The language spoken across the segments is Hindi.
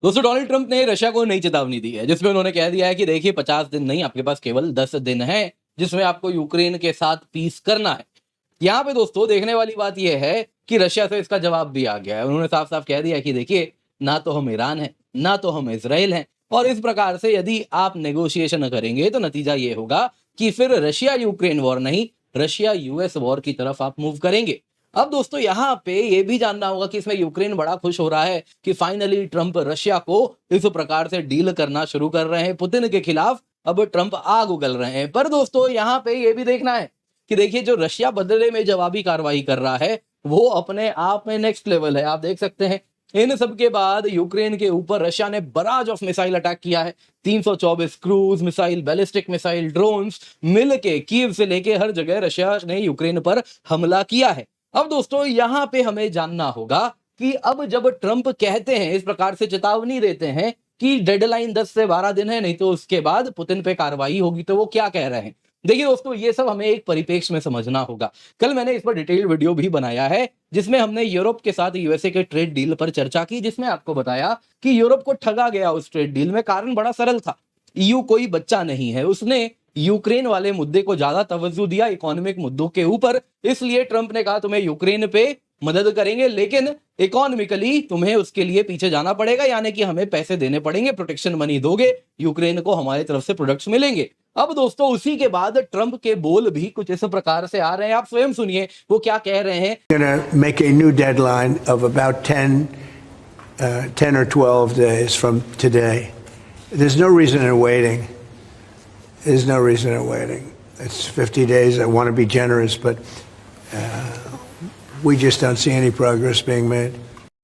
दोस्तों डोनाल्ड ट्रंप ने रशिया को नई चेतावनी दी है, जिसमें उन्होंने कह दिया है कि देखिए 50 दिन नहीं, आपके पास केवल 10 दिन है जिसमें आपको यूक्रेन के साथ पीस करना है। यहाँ पे दोस्तों देखने वाली बात यह है कि रशिया से इसका जवाब भी आ गया है। उन्होंने साफ साफ कह दिया कि देखिए, ना तो हम ईरान है, ना तो हम इसराइल हैं, और इस प्रकार से यदि आप नेगोशिएशन करेंगे तो नतीजा ये होगा कि फिर रशिया यूक्रेन वॉर नहीं, रशिया यूएस वॉर की तरफ आप मूव करेंगे। अब दोस्तों यहाँ पे ये भी जानना होगा कि इसमें यूक्रेन बड़ा खुश हो रहा है कि फाइनली ट्रंप रशिया को इस प्रकार से डील करना शुरू कर रहे हैं पुतिन के खिलाफ। अब ट्रंप आग उगल रहे हैं, पर दोस्तों यहाँ पे ये भी देखना है कि देखिए जो रशिया बदले में जवाबी कार्रवाई कर रहा है वो अपने आप में नेक्स्ट लेवल है। आप देख सकते हैं इन सब के बाद यूक्रेन के ऊपर रशिया ने बराज ऑफ मिसाइल अटैक किया है। 324 cruise missile, ballistic missile, drones मिल के कीव से लेके हर जगह रशिया ने यूक्रेन पर हमला किया है। अब दोस्तों यहाँ पे हमें जानना होगा कि अब जब ट्रंप कहते हैं, इस प्रकार से चेतावनी देते हैं कि डेडलाइन 10 से 12 दिन है, नहीं तो उसके बाद पुतिन पे कार्रवाई होगी, तो वो क्या कह रहे हैं। देखिए दोस्तों, ये सब हमें एक परिप्रेक्ष्य में समझना होगा। कल मैंने इस पर डिटेल वीडियो भी बनाया है जिसमें हमने यूरोप के साथ यूएसए के ट्रेड डील पर चर्चा की, जिसमें आपको बताया कि यूरोप को ठगा गया उस ट्रेड डील में। कारण बड़ा सरल था, ईयू कोई बच्चा नहीं है, उसने यूक्रेन वाले मुद्दे को ज्यादा तवज्जो दिया इकोनॉमिक मुद्दों के ऊपर। इसलिए ट्रंप ने कहा तुम्हें यूक्रेन पे मदद करेंगे, लेकिन इकोनॉमिकली तुम्हें उसके लिए पीछे जाना पड़ेगा, यानी कि हमें पैसे देने पड़ेंगे, प्रोटेक्शन मनी दोगे, यूक्रेन को हमारी तरफ से प्रोडक्ट्स मिलेंगे। अब दोस्तों उसी के बाद ट्रंप के बोल भी कुछ इस प्रकार से आ रहे हैं, आप स्वयं सुनिए वो क्या कह रहे हैं। Gonna make a new deadline of about 10 or 12 days from today. There's no reason in waiting. There's no reason in waiting. It's 50 days. I want to be generous, but we just don't see any progress being made.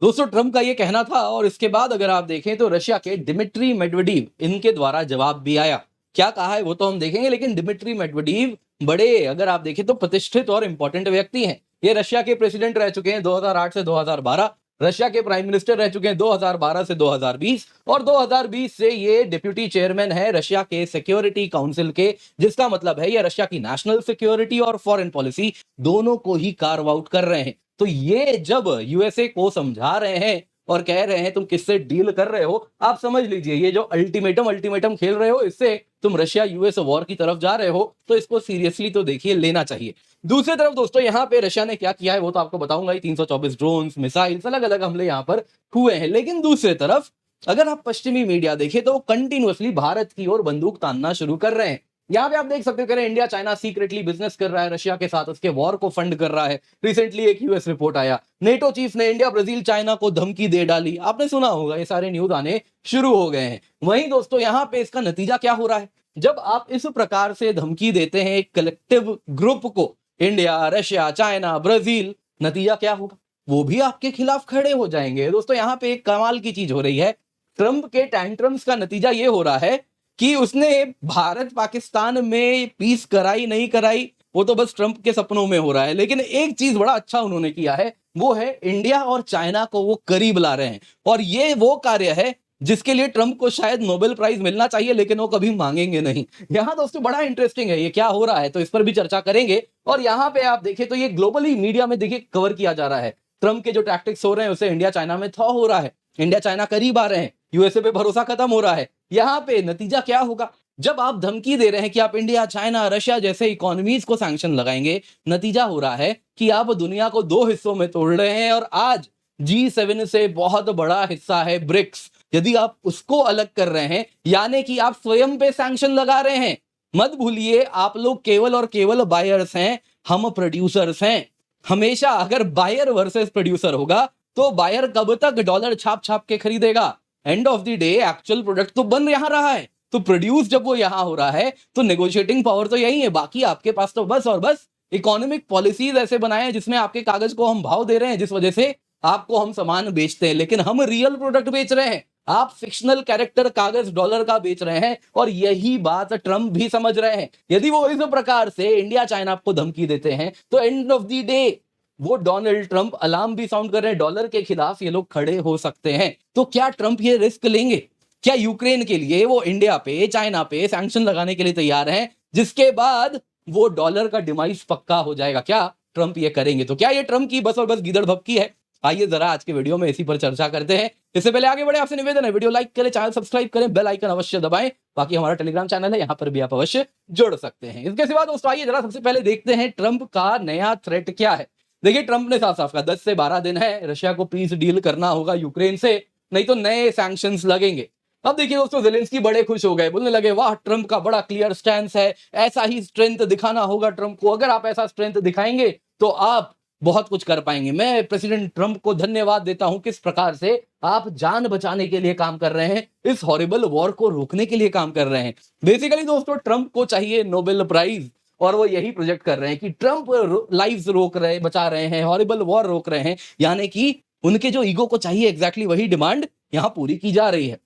दोस्तों ट्रंप का ये कहना था, और इसके बाद अगर आप देखें तो रशिया के दिमित्री मेडवेडेव इनके द्वारा जवाब भी आया। क्या कहा है वो तो हम देखेंगे, लेकिन दिमित्री मेडवेडेव बड़े अगर आप देखें तो प्रतिष्ठित और इंपॉर्टेंट व्यक्ति हैं। ये रशिया के प्रेसिडेंट रह चुके हैं 2008 से 2012, रशिया के प्राइम मिनिस्टर रह चुके हैं 2012 से 2020, और 2020 से ये डिप्यूटी चेयरमैन है रशिया के सिक्योरिटी काउंसिल के, जिसका मतलब है ये रशिया की नेशनल सिक्योरिटी और फॉरेन पॉलिसी दोनों को ही कार्व आउट कर रहे हैं। तो ये जब यूएसए को समझा रहे हैं और कह रहे हैं तुम किससे डील कर रहे हो, आप समझ लीजिए ये जो अल्टीमेटम खेल रहे हो, इससे तुम रशिया यूएस वॉर की तरफ जा रहे हो, तो इसको सीरियसली तो देखिए लेना चाहिए। दूसरी तरफ दोस्तों यहाँ पे रशिया ने क्या किया है वो तो आपको बताऊंगा ही। 324 ड्रोन मिसाइल्स, अलग अलग हमले यहाँ पर हुए हैं। लेकिन दूसरी तरफ अगर आप पश्चिमी मीडिया देखें तो कंटिन्यूअसली भारत की ओर बंदूक तानना शुरू कर रहे हैं। यहाँ पे आप देख सकते हो, कह रहे हैं इंडिया चाइना सीक्रेटली बिजनेस कर रहा है रशिया के साथ, उसके वॉर को फंड कर रहा है। रिसेंटली एक यूएस रिपोर्ट आया, नेटो चीफ ने इंडिया ब्राजील चाइना को धमकी दे डाली। आपने सुना होगा, ये सारे न्यूज आने शुरू हो गए हैं। वहीं दोस्तों यहाँ पे इसका नतीजा क्या हो रहा है, जब आप इस प्रकार से धमकी देते हैं एक कलेक्टिव ग्रुप को, इंडिया, रशिया, चाइना, ब्राजील, नतीजा क्या होगा, वो भी आपके खिलाफ खड़े हो जाएंगे। दोस्तों यहाँ पे एक कमाल की चीज हो रही है, ट्रंप के टैंट्रम्स का नतीजा ये हो रहा है कि उसने भारत पाकिस्तान में पीस कराई नहीं कराई वो तो बस ट्रंप के सपनों में हो रहा है। लेकिन एक चीज बड़ा अच्छा उन्होंने किया है, वो है इंडिया और चाइना को वो करीब ला रहे हैं, और ये वो कार्य है जिसके लिए ट्रंप को शायद नोबेल प्राइज मिलना चाहिए, लेकिन वो कभी मांगेंगे नहीं। यहाँ दोस्तों बड़ा इंटरेस्टिंग है ये क्या हो रहा है, तो इस पर भी चर्चा करेंगे। और यहाँ पे आप देखें तो ये ग्लोबली मीडिया में देखिए कवर किया जा रहा है। ट्रंप के जो टैक्टिक्स हो रहे हैं उसे इंडिया चाइना में थॉ हो रहा है, इंडिया चाइना करीब आ रहे हैं, यूएसए पे भरोसा खत्म हो रहा है। यहाँ पे नतीजा क्या होगा, जब आप धमकी दे रहे हैं कि आप इंडिया, चाइना, रशिया जैसे इकोनॉमीज को सैंक्शन लगाएंगे, नतीजा हो रहा है कि आप दुनिया को दो हिस्सों में तोड़ रहे हैं। और आज G7 से बहुत बड़ा हिस्सा है ब्रिक्स, यदि आप उसको अलग कर रहे हैं, यानी कि आप स्वयं पे सैंक्शन लगा रहे हैं। मत भूलिए आप लोग केवल और केवल बायर्स हैं, हम प्रोड्यूसर्स हैं। हमेशा अगर बायर वर्सेस प्रोड्यूसर होगा तो बायर कब तक डॉलर छाप छाप के खरीदेगा, end of the day actual product तो बन यहां रहा है, तो प्रोड्यूस जब वो यहां हो रहा है तो नेगोशिएटिंग पावर तो यही है। बाकी आपके पास तो बस और बस इकोनॉमिक पॉलिसीज ऐसे बनाए हैं जिसमें आपके कागज को हम भाव दे रहे हैं, जिस वजह से आपको हम सामान बेचते हैं, लेकिन हम रियल प्रोडक्ट बेच रहे हैं, आप फिक्शनल कैरेक्टर कागज डॉलर का बेच रहे हैं। और यही बात ट्रंप भी समझ रहे हैं। यदि वो इस प्रकार से इंडिया चाइना को धमकी देते हैं तो एंड ऑफ द डे वो डोनाल्ड ट्रंप अलार्म भी साउंड कर रहे हैं, डॉलर के खिलाफ ये लोग खड़े हो सकते हैं। तो क्या ट्रंप ये रिस्क लेंगे? क्या यूक्रेन के लिए वो इंडिया पे, चाइना पे सैंक्शन लगाने के लिए तैयार हैं, जिसके बाद वो डॉलर का डिमाइस पक्का हो जाएगा? क्या ट्रंप ये करेंगे? तो क्या ये ट्रंप की बस और बस गीदड़ भपकी है? आइए जरा आज के वीडियो में इसी पर चर्चा करते हैं। इससे पहले आगे बढ़े आपसे निवेदन है, वीडियो लाइक करें, चैनल सब्सक्राइब करें, बेल आइकन अवश्य दबाएं। बाकी हमारा टेलीग्राम चैनल है, यहाँ पर भी आप अवश्य जुड़ सकते हैं। इसके सिवा दोस्तों आइए जरा सबसे पहले देखते हैं ट्रंप का नया थ्रेट क्या है। देखिए ट्रंप ने साफ साफ कहा 10 से 12 दिन है, रशिया को पीस डील करना होगा यूक्रेन से, नहीं तो नए सैंक्शंस लगेंगे। अब देखिए दोस्तों ज़ेलेंस्की बड़े खुश हो गए, बोलने लगे वाह ट्रंप का बड़ा क्लियर स्टैंस है, ऐसा ही स्ट्रेंथ दिखाना होगा ट्रंप को, अगर आप ऐसा स्ट्रेंथ दिखाएंगे तो आप बहुत कुछ कर पाएंगे। मैं प्रेसिडेंट ट्रंप को धन्यवाद देता हूं किस प्रकार से आप जान बचाने के लिए काम कर रहे हैं, इस हॉरिबल वॉर को रोकने के लिए काम कर रहे हैं। बेसिकली दोस्तों ट्रंप को चाहिए नोबेल प्राइज, और वो यही प्रोजेक्ट कर रहे हैं कि ट्रंप लाइव्स रोक रहे, बचा रहे हैं, हॉरिबल वॉर रोक रहे हैं, यानी कि उनके जो ईगो को चाहिए एग्जैक्टली वही डिमांड यहां पूरी की जा रही है।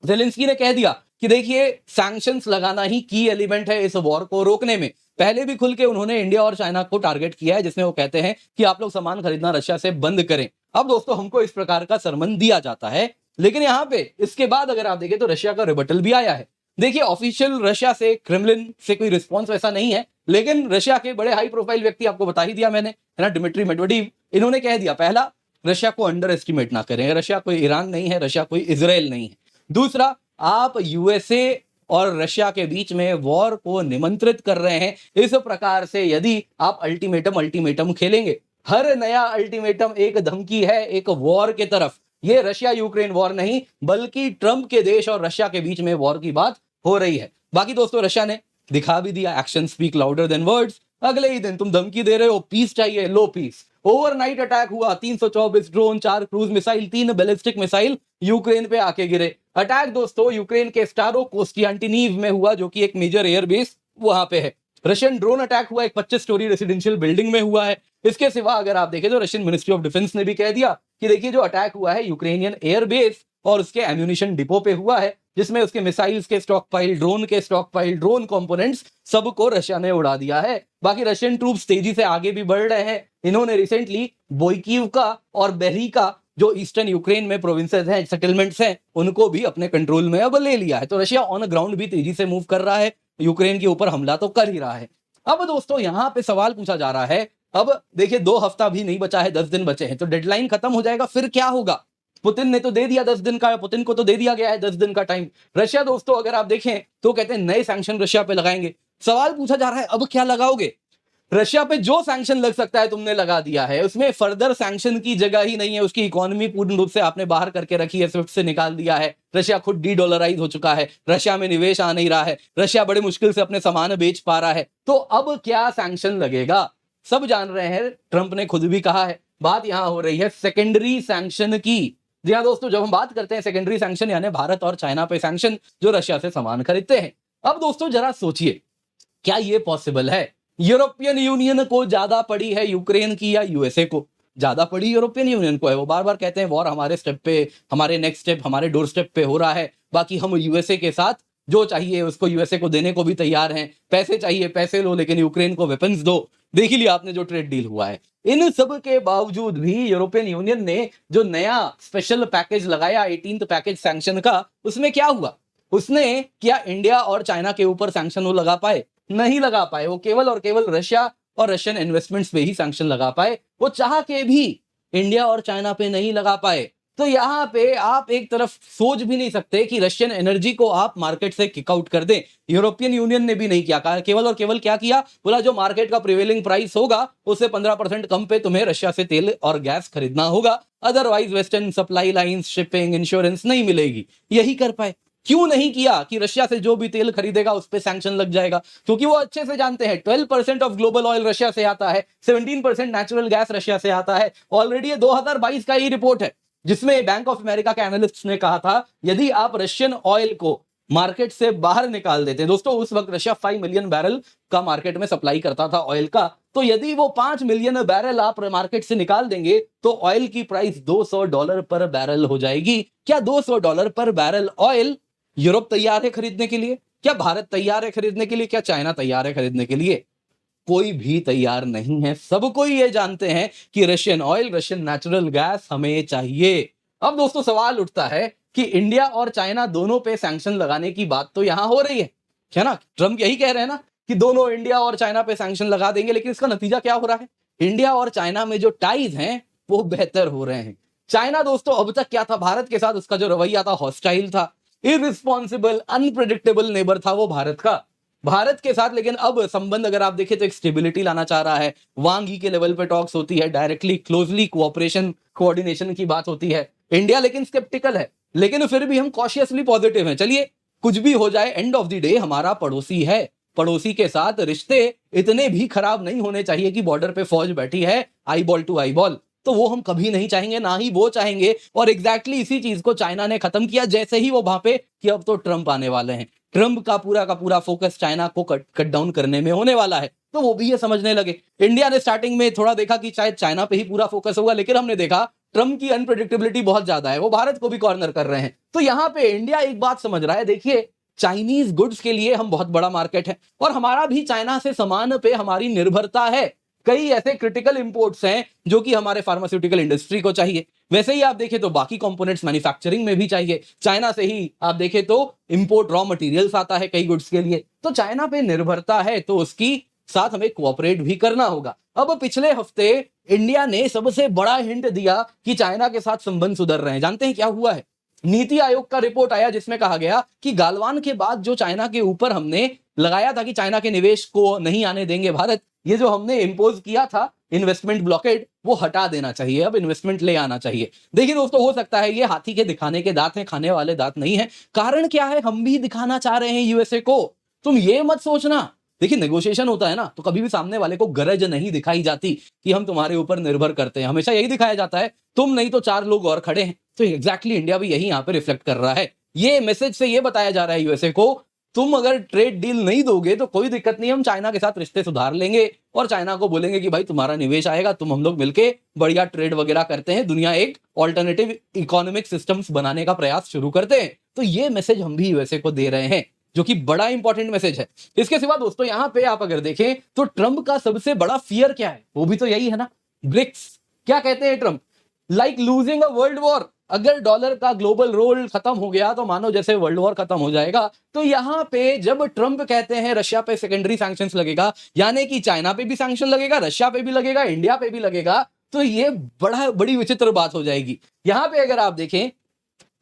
ज़ेलेंस्की ने कह दिया कि देखिए सैंक्शंस लगाना ही की एलिमेंट है इस वॉर को रोकने में। पहले भी खुल के उन्होंने इंडिया और चाइना को टारगेट किया है, जिसमें वो कहते हैं कि आप लोग सामान खरीदना रशिया से बंद करें। अब दोस्तों हमको इस प्रकार का सरमन दिया जाता है, लेकिन यहाँ पे इसके बाद अगर आप देखें तो रशिया का रिबटल भी आया है। देखिए ऑफिशियल रशिया से, क्रेमलिन से कोई रिस्पॉन्स वैसा नहीं है, लेकिन रशिया के बड़े हाई प्रोफाइल व्यक्ति, आपको बता ही दिया मैंने, है ना, डिमिट्री मेडवेडेव, इन्होंने कह दिया पहला रशिया को अंडर एस्टिमेट ना करें, रशिया कोई ईरान नहीं है, रशिया कोई इजराइल नहीं है। दूसरा, आप यूएसए और रशिया के बीच में वॉर को निमंत्रित कर रहे हैं। इस प्रकार से यदि आप अल्टीमेटम खेलेंगे, हर नया अल्टीमेटम एक धमकी है एक वॉर के तरफ। ये रशिया यूक्रेन वॉर नहीं, बल्कि ट्रंप के देश और रशिया के बीच में वॉर की बात हो रही है। बाकी दोस्तों रशिया ने दिखा भी दिया, action speak louder than words. अगले ही दिन तुम धमकी दे रहे हो पीस चाहिए, लो पीस। ओवरनाइट अटैक हुआ, 324 drone, 4 cruise missile, 3 ballistic missile Ukraine पे आके गिरे। अटैक दोस्तों यूक्रेन के स्टारो कोस्टियांटिनीव में हुआ, जो कि एक मेजर एयरबेस वहां पे है। रशियन ड्रोन अटैक हुआ, एक 25 स्टोरी रेसिडेंशियल बिल्डिंग में हुआ है। इसके सिवा अगर आप देखें तो रशियन मिनिस्ट्री ऑफ डिफेंस ने भी कह दिया कि देखिए जो अटैक हुआ है यूक्रेनियन एयरबेस और उसके एम्यूनिशन डिपो पे हुआ है, जिसमें उसके मिसाइल्स के स्टॉक पाइल, ड्रोन के स्टॉक पाइल, ड्रोन कंपोनेंट्स सबको रशिया ने उड़ा दिया है। बाकी रशियन ट्रूप्स तेजी से आगे भी बढ़ रहे हैं। इन्होंने रिसेंटली बोइकीवका और बेरिका, जो ईस्टर्न यूक्रेन में प्रोविंसेस हैं, सेटलमेंट्स हैं, उनको भी अपने कंट्रोल में अब ले लिया है। तो रशिया ऑन ग्राउंड भी तेजी से मूव कर रहा है, यूक्रेन के ऊपर हमला तो कर ही रहा है। अब दोस्तों यहां पे सवाल पूछा जा रहा है, अब देखिए 2 हफ्ता भी नहीं बचा है, 10 दिन बचे हैं, तो डेडलाइन खत्म हो जाएगा, फिर क्या होगा? पुतिन ने तो दे दिया 10 दिन का, पुतिन को तो दे दिया गया है 10 दिन का टाइम। रशिया दोस्तों अगर आप देखें तो कहते हैं नए सैंक्शन रशिया पे लगाएंगे। सवाल पूछा जा रहा है अब क्या लगाओगे? रशिया पे जो सैंक्शन लग सकता है तुमने लगा दिया है, उसमें फर्दर सैंक्शन की जगह ही नहीं है। उसकी इकोनॉमी पूर्ण रूप से आपने बाहर करके रखी है, स्विफ्ट से निकाल दिया है। रशिया खुद डी डॉलराइज हो चुका है, रशिया में निवेश आ नहीं रहा है, रशिया बड़े मुश्किल से अपने सामान बेच पा रहा है। तो अब क्या सैंक्शन लगेगा? सब जान रहे हैं, ट्रंप ने खुद भी कहा है। बात यहां हो रही है सेकेंडरी सैंक्शन की। जी हाँ दोस्तों, जब हम बात करते हैं सेकेंडरी सैंक्शन यानी भारत और चाइना पे सैंक्शन जो रशिया से सामान खरीदते हैं। अब दोस्तों जरा सोचिए, क्या ये पॉसिबल है? यूरोपियन यूनियन को ज्यादा पड़ी है यूक्रेन की या यूएसए को? ज्यादा पड़ी यूरोपियन यूनियन को है। वो बार बार कहते हैं वॉर हमारे स्टेप पे, हमारे नेक्स्ट स्टेप, हमारे डोर स्टेप पे हो रहा है। बाकी हम यूएसए के साथ जो चाहिए उसको यूएसए को देने को भी तैयार हैं। पैसे चाहिए पैसे लो, लेकिन यूक्रेन को वेपन्स दो। देख ही लिया आपने जो ट्रेड डील हुआ है। इन सब के बावजूद भी यूरोपियन यूनियन ने जो नया स्पेशल पैकेज लगाया 18th पैकेज सैंक्शन का, उसमें क्या हुआ? उसने क्या इंडिया और चाइना के ऊपर सैंक्शन वो लगा पाए? नहीं लगा पाए। वो केवल और केवल रशिया और रशियन इन्वेस्टमेंट्स पे ही सैंक्शन लगा पाए। वो चाह के भी इंडिया और चाइना पे नहीं लगा पाए। तो यहां पे आप एक तरफ सोच भी नहीं सकते कि रशियन एनर्जी को आप मार्केट से किक आउट कर दें। यूरोपियन यूनियन ने भी नहीं किया, केवल और केवल क्या किया? बोला जो मार्केट का प्रिवेलिंग प्राइस होगा उससे 15% कम पे तुम्हें रशिया से तेल और गैस खरीदना होगा, otherwise western supply lines, shipping, insurance नहीं मिलेगी। यही कर पाए। क्यों नहीं किया कि रशिया से जो भी तेल खरीदेगा उस पर सैंक्शन लग जाएगा? क्योंकि वो अच्छे से जानते हैं 12% ऑफ ग्लोबल ऑयल रशिया से आता है, 17% नेचुरल गैस रशिया से आता है। ऑलरेडी ये 2022 का ही रिपोर्ट है, जिसमें बैंक ऑफ अमेरिका के एनालिस्ट्स ने कहा था यदि आप रशियन ऑयल को मार्केट से बाहर निकाल देते हैं, दोस्तों उस वक्त रशिया 5 मिलियन बैरल का मार्केट में सप्लाई करता था ऑयल का, तो यदि वो 5 मिलियन बैरल आप मार्केट से निकाल देंगे तो ऑयल की प्राइस $200 पर बैरल हो जाएगी। क्या $200 पर बैरल ऑयल यूरोप तैयार है खरीदने के लिए? क्या भारत तैयार है खरीदने के लिए? क्या चाइना तैयार है खरीदने के लिए? कोई भी तैयार नहीं है। सबको ये जानते हैं कि Russian oil, Russian natural gas हमें चाहिए। अब दोस्तों सवाल उठता है कि इंडिया और चाइना दोनों पे सैंक्शन लगाने की बात तो यहां हो रही है ना? ट्रंप यही कह रहे हैं ना कि दोनों इंडिया और चाइना पे सैंक्शन लगा देंगे, लेकिन इसका नतीजा क्या हो रहा है? इंडिया और चाइना में जो टाइज हैं वो बेहतर हो रहे हैं। चाइना दोस्तों अब तक क्या था, भारत के साथ उसका जो रवैया था हॉस्टाइल था, इररिस्पॉन्सिबल, अनप्रेडिक्टेबल नेबर था वो भारत का, भारत के साथ। लेकिन अब संबंध अगर आप देखें तो एक स्टेबिलिटी लाना चाह रहा है, वांग यी के लेवल पे टॉक्स होती है, डायरेक्टली क्लोजली कोऑपरेशन कोऑर्डिनेशन की बात होती है। इंडिया लेकिन स्केप्टिकल है, लेकिन फिर भी हम कॉशियसली पॉजिटिव हैं। चलिए कुछ भी हो जाए, एंड ऑफ द डे हमारा पड़ोसी है, पड़ोसी के साथ रिश्ते इतने भी खराब नहीं होने चाहिए कि बॉर्डर पे फौज बैठी है eyeball to eyeball, तो वो हम कभी नहीं चाहेंगे, ना ही वो चाहेंगे। और एग्जैक्टली इसी चीज को चाइना ने खत्म किया जैसे ही वो वहां पे कि अब तो ट्रंप आने वाले हैं, ट्रंप का पूरा फोकस चाइना को कट डाउन करने में होने वाला है, तो वो भी ये समझने लगे। इंडिया ने स्टार्टिंग में थोड़ा देखा कि शायद चाइना पे ही पूरा फोकस होगा, लेकिन हमने देखा ट्रंप की अनप्रेडिक्टेबिलिटी बहुत ज्यादा है, वो भारत को भी कॉर्नर कर रहे हैं। तो यहां पे इंडिया एक बात समझ रहा है, देखिए चाइनीज गुड्स के लिए हम बहुत बड़ा मार्केट है और हमारा भी चाइना से सामान पे हमारी निर्भरता है। कई ऐसे क्रिटिकल इंपोर्ट्स हैं जो कि हमारे फार्मास्यूटिकल इंडस्ट्री को चाहिए, वैसे ही आप देखें तो बाकी कंपोनेंट्स मैन्युफैक्चरिंग में भी चाहिए। चाइना से ही आप देखें तो इंपोर्ट रॉ मटेरियल्स आता है कई गुड्स के लिए, तो चाइना पे निर्भरता है, तो उसकी साथ हमें कोऑपरेट भी करना होगा। अब पिछले हफ्ते इंडिया ने सबसे बड़ा हिंट दिया कि चाइना के साथ संबंध सुधर रहे हैं। जानते हैं क्या हुआ है? नीति आयोग का रिपोर्ट आया जिसमें कहा गया कि गालवान के बाद जो चाइना के ऊपर हमने लगाया था कि चाइना के निवेश को नहीं आने देंगे भारत, ये जो हमने इंपोज किया था इन्वेस्टमेंट ब्लॉकेड, वो हटा देना चाहिए, अब इन्वेस्टमेंट ले आना चाहिए। देखिए दोस्तों, हो सकता है ये हाथी के दिखाने के दांत हैं, खाने वाले दांत नहीं है। कारण क्या है? हम भी दिखाना चाह रहे हैं यूएसए को। तुम ये मत सोचना, देखिए नेगोशिएशन होता है ना, तो कभी भी सामने वाले को गरज नहीं दिखाई जाती कि हम तुम्हारे ऊपर निर्भर करते हैं, हमेशा यही दिखाया जाता है तुम नहीं तो चार लोग और खड़े हैं। तो एग्जैक्टली इंडिया भी यही यहाँ पे रिफ्लेक्ट कर रहा है। ये मैसेज से ये बताया जा रहा है यूएसए को, तुम अगर ट्रेड डील नहीं दोगे तो कोई दिक्कत नहीं, हम चाइना के साथ रिश्ते सुधार लेंगे और चाइना को बोलेंगे कि भाई तुम्हारा निवेश आएगा, तुम हम लोग मिलके बढ़िया ट्रेड वगैरह करते हैं, दुनिया एक ऑल्टरनेटिव इकोनॉमिक सिस्टम्स बनाने का प्रयास शुरू करते हैं। तो ये मैसेज हम भी यूएसए को दे रहे हैं, जो कि बड़ा इंपॉर्टेंट मैसेज है। इसके सिवा दोस्तों यहां पे आप अगर देखें तो ट्रंप का सबसे बड़ा फियर क्या है? वो भी तो यही है ना, ब्रिक्स। क्या कहते हैं Trump? Like losing a world war. अगर डॉलर का ग्लोबल रोल खत्म हो गया तो मानो जैसे वर्ल्ड वॉर खत्म हो जाएगा। तो यहां पे जब ट्रंप कहते हैं रशिया पे सेकेंडरी सैंक्शंस लगेगा, यानी कि चाइना पे भी सैंक्शन लगेगा, रशिया पे भी लगेगा, इंडिया पे भी लगेगा, तो ये बड़ी विचित्र बात हो जाएगी। यहां पे अगर आप देखें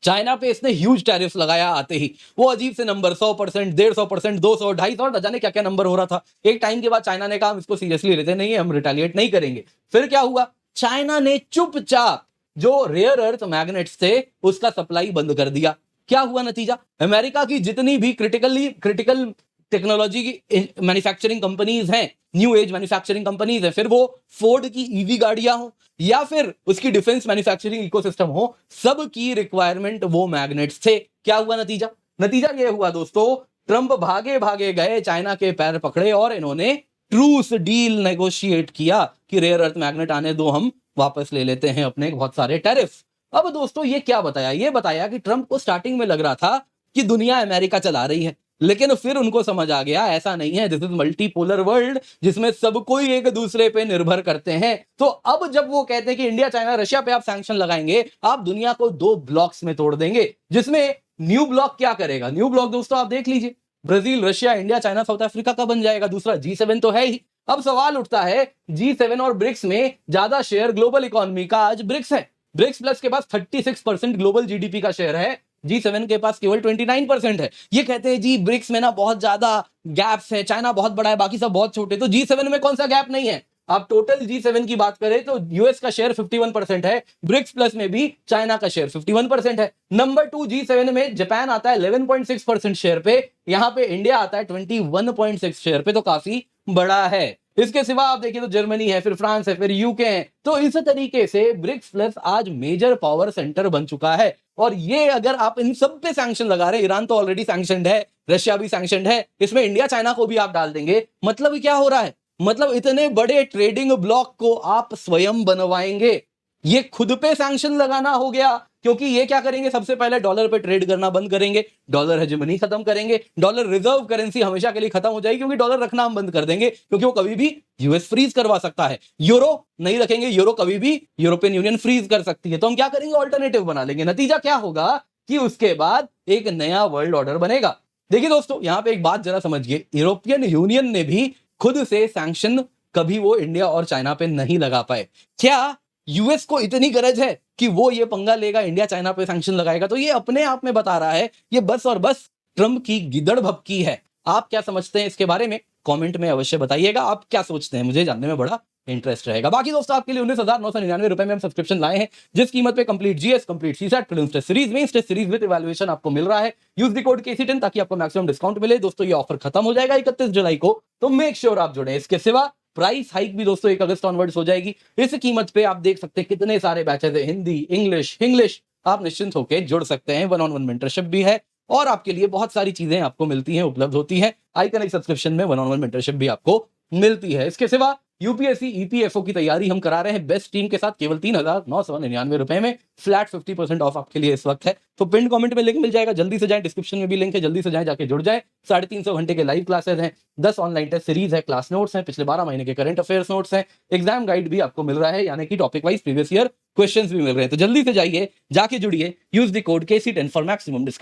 चाइना पे इसने ह्यूज टैरिफ लगाया आते ही, वो अजीब से नंबर 100%, 150%, 200, 250, न जाने क्या क्या नंबर हो रहा था। एक टाइम के बाद चाइना ने कहा हम इसको सीरियसली लेते नहीं है, हम रिटेलिएट नहीं करेंगे। फिर क्या हुआ? चाइना ने चुपचाप जो रेयर अर्थ मैग्नेट्स थे उसका सप्लाई बंद कर दिया। क्या हुआ नतीजा? अमेरिका की जितनी भी क्रिटिकल टेक्नोलॉजी की मैन्युफैक्चरिंग कंपनीज हैं, न्यू एज मैन्युफैक्चरिंग कंपनीज है, फिर वो फोर्ड की ईवी गाड़ियां हो या फिर उसकी डिफेंस मैन्युफैक्चरिंग इकोसिस्टम हो, सब की रिक्वायरमेंट वो मैग्नेट्स थे। क्या हुआ नतीजा? नतीजा ये हुआ दोस्तों, ट्रंप भागे भागे गए, चाइना के पैर पकड़े और इन्होंने ट्रूस डील नेगोशिएट किया कि रेयर अर्थ मैग्नेट आने दो, हम वापस ले लेते हैं अपने बहुत सारे टैरिफ। अब दोस्तों ये क्या बताया? ये बताया कि ट्रंप को स्टार्टिंग में लग रहा था कि दुनिया अमेरिका चला रही है, लेकिन फिर उनको समझ आ गया ऐसा नहीं है, दिस इज मल्टीपोलर वर्ल्ड जिसमें सब कोई एक दूसरे पे निर्भर करते हैं। तो अब जब वो कहते हैं कि इंडिया चाइना रशिया पे आप सैंक्शन लगाएंगे, आप दुनिया को दो ब्लॉक्स में तोड़ देंगे, जिसमें न्यू ब्लॉक क्या करेगा? न्यू ब्लॉक दोस्तों आप देख लीजिए, Brazil, Russia, India, China, south Africa का बन जाएगा। दूसरा G7 तो है ही। अब सवाल उठता है G7 और ब्रिक्स में ज्यादा शेयर ग्लोबल इकोनॉमी का आज ब्रिक्स है। ब्रिक्स प्लस के पास 36% ग्लोबल जीडीपी का शेयर है, G7 के पास केवल 29% है। ये कहते हैं जी ब्रिक्स में ना बहुत ज्यादा गैप्स है, चाइना बहुत बड़ा है, बाकी सब बहुत छोटे, तो G7 में कौन सा गैप नहीं है? आप टोटल G7 की बात करें तो यूएस का शेयर 51% है, ब्रिक्स प्लस में भी चाइना का शेयर 51% है। नंबर 2 G7 में जापान आता है 11.6% शेयर पे, यहां पे इंडिया आता है 21.6 शेयर पे, तो काफी बड़ा है। इसके सिवा आप देखिए तो जर्मनी है, फिर फ्रांस है, फिर यूके है। तो इस तरीके से ब्रिक्स प्लस आज मेजर पावर सेंटर बन चुका है। और ये अगर आप इन सब पे सैंक्शन लगा रहे हैं, ईरान तो ऑलरेडी सैंक्शनड है, रशिया भी सैंक्शनड है, इसमें इंडिया चाइना को भी आप डाल देंगे, मतलब क्या हो रहा है? मतलब इतने बड़े ट्रेडिंग ब्लॉक को आप स्वयं बनवाएंगे। ये खुद पे सैंक्शन लगाना हो गया, क्योंकि ये क्या करेंगे? सबसे पहले डॉलर पे ट्रेड करना बंद करेंगे, डॉलर हेजेमनी खत्म करेंगे, डॉलर रिजर्व करेंसी हमेशा के लिए खत्म हो जाएगी, क्योंकि डॉलर रखना हम बंद कर देंगे, क्योंकि वो कभी भी यूएस फ्रीज करवा सकता है। यूरो नहीं रखेंगे, यूरो कभी भी यूरोपियन यूनियन फ्रीज कर सकती है। तो हम क्या करेंगे? ऑल्टरनेटिव बना लेंगे। नतीजा क्या होगा कि उसके बाद एक नया वर्ल्ड ऑर्डर बनेगा। देखिए दोस्तों, यहां पे एक बात जरा समझिए, यूरोपियन यूनियन ने भी खुद से सैंक्शन कभी वो इंडिया और चाइना पे नहीं लगा पाए। क्या यूएस को इतनी गरज है कि वो ये पंगा लेगा, इंडिया चाइना पे सैंक्शन लगाएगा, तो ये अपने आप में बता रहा है ये बस और बस ट्रंप की गिदड़ भपकी है। आप क्या समझते हैं इसके बारे में कमेंट में अवश्य बताइएगा। आप क्या सोचते हैं, मुझे जानने में बड़ा इंटरेस्ट रहेगा। बाकी दोस्तों आपके लिए 19,999 रुपए में हम सब्सक्रिप्शन लाए हैं, जिस कीमत पे complete GS, complete CSAT, prelims test series, mains test series with evaluation आपको मिल रहा है। यूज द कोड KC10 ताकि आपको मैक्सिमम डिस्काउंट मिले। दोस्तों ये ऑफर खत्म हो जाएगा 31 जुलाई को, तो मेक श्योर आप जुड़े। इसके सिवा प्राइस हाइक भी दोस्तों 1 अगस्त ऑनवर्ड्स हो जाएगी। इस कीमत पे आप देख सकते हैं कितने सारे बैचेस है, हिंदी, इंग्लिश। आप निश्चिंत होकर जुड़ सकते हैं। 1-on-1 मेंटरशिप भी है और आपके लिए बहुत सारी चीजें आपको मिलती हैं, उपलब्ध होती हैं। आइकॉनिक सब्सक्रिप्शन में 1-on-1 मेंटरशिप भी आपको मिलती है। इसके सिवा यूपीएससी ईपीएफओ की तैयारी हम करा रहे हैं बेस्ट टीम के साथ केवल 3,999 रुपए में। फ्लैट 50% ऑफ आपके लिए इस वक्त है। तो पिन कमेंट में लिंक मिल जाएगा, जल्दी से जाएं। डिस्क्रिप्शन में भी लिंक है, जल्दी से जाएं, जाके जुड़ जाए। 350 घंटे के लाइव क्लासेस हैं, 10 ऑनलाइन टेस्ट सीरीज है, क्लास नोट्स हैं, पिछले 12 महीने के करंट अफेयर्स नोट्स हैं, एग्जाम गाइड भी आपको मिल रहा है, यानी कि topic wise previous year questions भी मिल रहे हैं। तो जल्दी से जाइए, जाके जुड़िए। Use the code KC10 for maximum discount.